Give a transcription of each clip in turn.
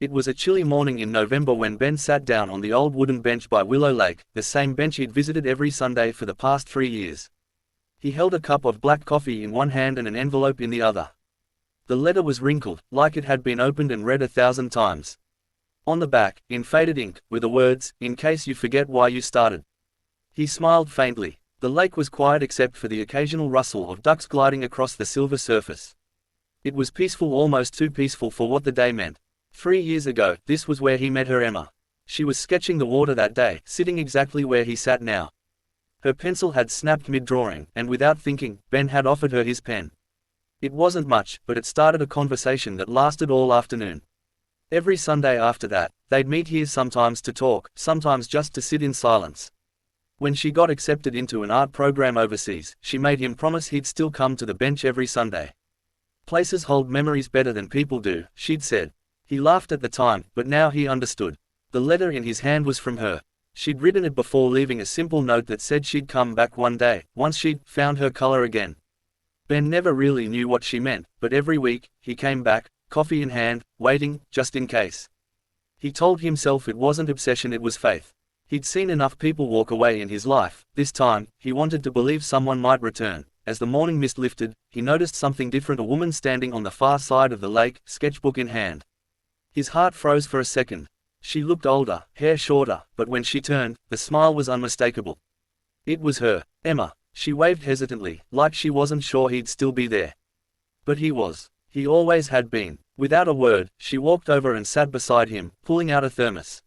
It was a chilly morning in November when Ben sat down on the old wooden bench by Willow Lake, the same bench he'd visited every Sunday for the past 3 years. He held a cup of black coffee in one hand and an envelope in the other. The letter was wrinkled, like it had been opened and read 1,000 times. On the back, in faded ink, were the words, "In case you forget why you started." He smiled faintly. The lake was quiet except for the occasional rustle of ducks gliding across the silver surface. It was peaceful, almost too peaceful for what the day meant. 3 years ago, this was where he met her, Emma. She was sketching the water that day, sitting exactly where he sat now. Her pencil had snapped mid-drawing, and without thinking, Ben had offered her his pen. It wasn't much, but it started a conversation that lasted all afternoon. Every Sunday after that, they'd meet here, sometimes to talk, sometimes just to sit in silence. When she got accepted into an art program overseas, she made him promise he'd still come to the bench every Sunday. "Places hold memories better than people do," she'd said. He laughed at the time, but now he understood. The letter in his hand was from her. She'd written it before leaving, a simple note that said she'd come back one day, once she'd found her color again. Ben never really knew what she meant, but every week, he came back, coffee in hand, waiting, just in case. He told himself it wasn't obsession, it was faith. He'd seen enough people walk away in his life. This time, he wanted to believe someone might return. As the morning mist lifted, he noticed something different: a woman standing on the far side of the lake, sketchbook in hand. His heart froze for a second. She looked older, hair shorter, but when she turned, the smile was unmistakable. It was her, Emma. She waved hesitantly, like she wasn't sure he'd still be there. But he was. He always had been. Without a word, she walked over and sat beside him, pulling out a thermos.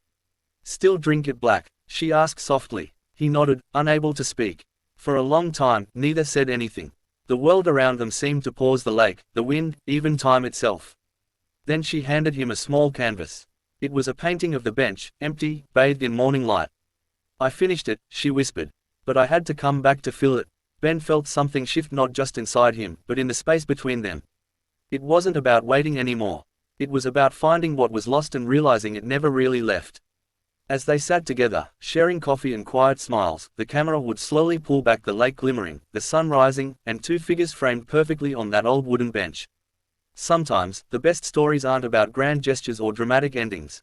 "Still drink it black?" she asked softly. He nodded, unable to speak. For a long time, neither said anything. The world around them seemed to pause, the lake, the wind, even time itself. Then she handed him a small canvas. It was a painting of the bench, empty, bathed in morning light. "I finished it," she whispered. "But I had to come back to fill it." Ben felt something shift, not just inside him, but in the space between them. It wasn't about waiting anymore. It was about finding what was lost and realizing it never really left. As they sat together, sharing coffee and quiet smiles, the camera would slowly pull back, the lake glimmering, the sun rising, and two figures framed perfectly on that old wooden bench. Sometimes, the best stories aren't about grand gestures or dramatic endings.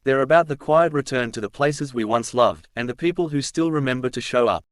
They're about the quiet return to the places we once loved, and the people who still remember to show up.